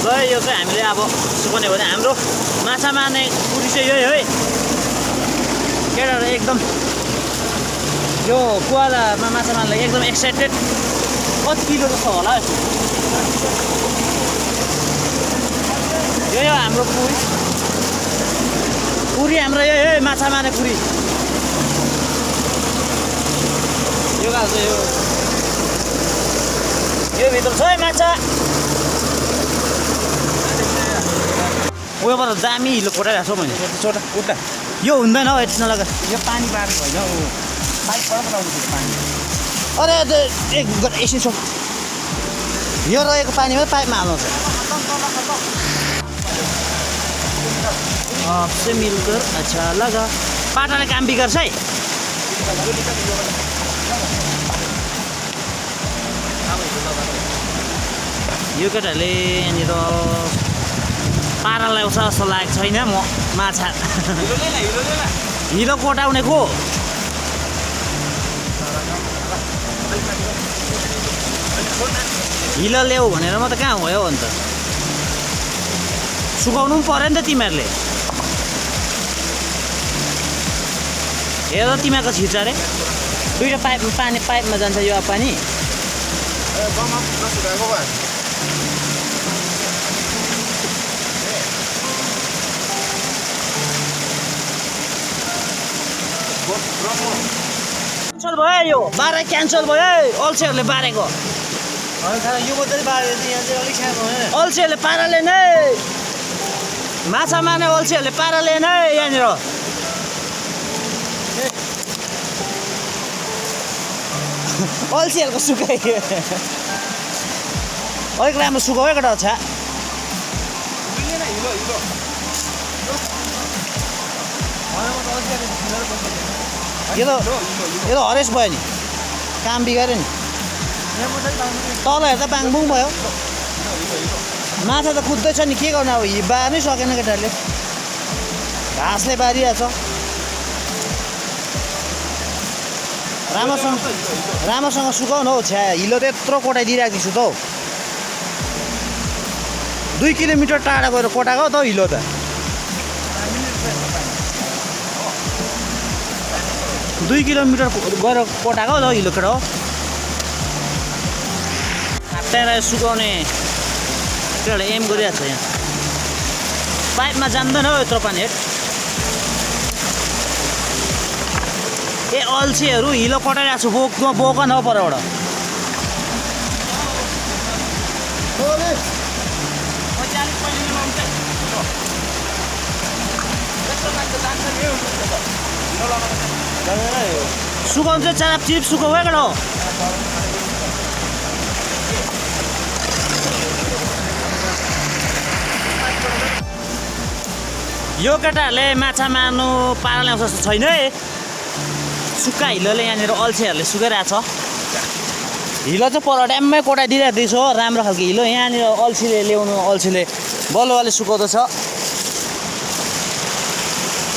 ल यो चाहिँ हामीले अब सुकाउने हो भने हाम्रो माछा मार्ने पुरी चाहिँ यही है केटाहरू एकदम यो कुवालामा माछा मार्ने एकदम एक्साइटेड कति किलो जस्तो होला यो हाम्रो पुरी हाम्रो यही माछा मार्ने पुरी यो गाल चाहिँ यो भित्र छ है माछा उयोबाट दामी हिलो कोटाइरहेको छु मैले छोटा उता यो हुँदैन हौ यति नलगा यो पानी बारेको होइन ऊ पाइपबाट पठाउनु पानी अरे एक एकछिन छो यो रहेको पानीमा पाइपमा हाल्नु से मिलकर अच्छा लगा पाटाले काम बिगार्छ है यो केटाहरूले यहाँनिर पारा ल्याउँछ जस्तो लागेको छैन म माछा हिलो कोटाउने को हिलो ल्याऊ भनेर म त कहाँ भयो अन्त सुकाउनु पनि पऱ्यो नि त तिमीहरूले हेर तिमीहरूको छिर्छ अरे दुईवटा पाइपमा जान्छ यो पानी क्यान्सल भयो यो बारे क्यान्सल भयो है अल्छीहरूले बारेको यो मात्रै बारे यहाँ चाहिँ अलिक सानो अल्छीहरूले पारा लिएन है माछा मार्ने अल्छीहरूले पारा लिएन है यहाँनिर अल्छीहरूको सुकाइ अलिक राम्रो सुकाउ है केटा छ यो त हरेस भयो नि काम बिगाऱ्यो नि तल हेर्दा बाङबुङ भयो माछा त कुद्दैछ नि के गर्नु अब बार्नै सकेन केटाहरूले घाँसले बारिरहेछ राम्रोसँग सुकाउनु हौ छ्या हिलो त यत्रो कोटाइदिइरहेको छु त हौ 2 किलोमिटर टाढा गएर कोटाएको त हिलो त 2 किलोमिटर गएर कोटाएको त हिलो केटा हो हात्ताएर सुकाउने केटाले एम गरिरहेको छ यहाँ पाइपमा जान्दैन हौ यत्रो पानी हेट ए अल्छीहरू हिलो कटाइरहेको छु बोक न परबाट सुकाउनु चाहिँ चाप चिप सुकाउ है केटा यो केटाहरूले माछा मार्नु पारा ल्याउँछ जस्तो छैन है सुक्खा हिलोले यहाँनिर अल्छीहरूले सुकाइरहेछ हिलो चाहिँ पर ड्याम्मै कोटाइदिइरहेको रहेछ हो राम्रो खालको हिलो यहाँनिर अल्छीले ल्याउनु अल्छीले बलुवाले सुकाउँदैछ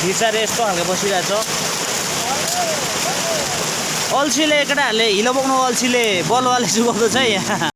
बिचारे यस्तो खालको बसिरहेछ अल्छीले केटाहरूले हिलो बोक्नु अल्छीले बलुवाले सुकाउँदैछ है यहाँ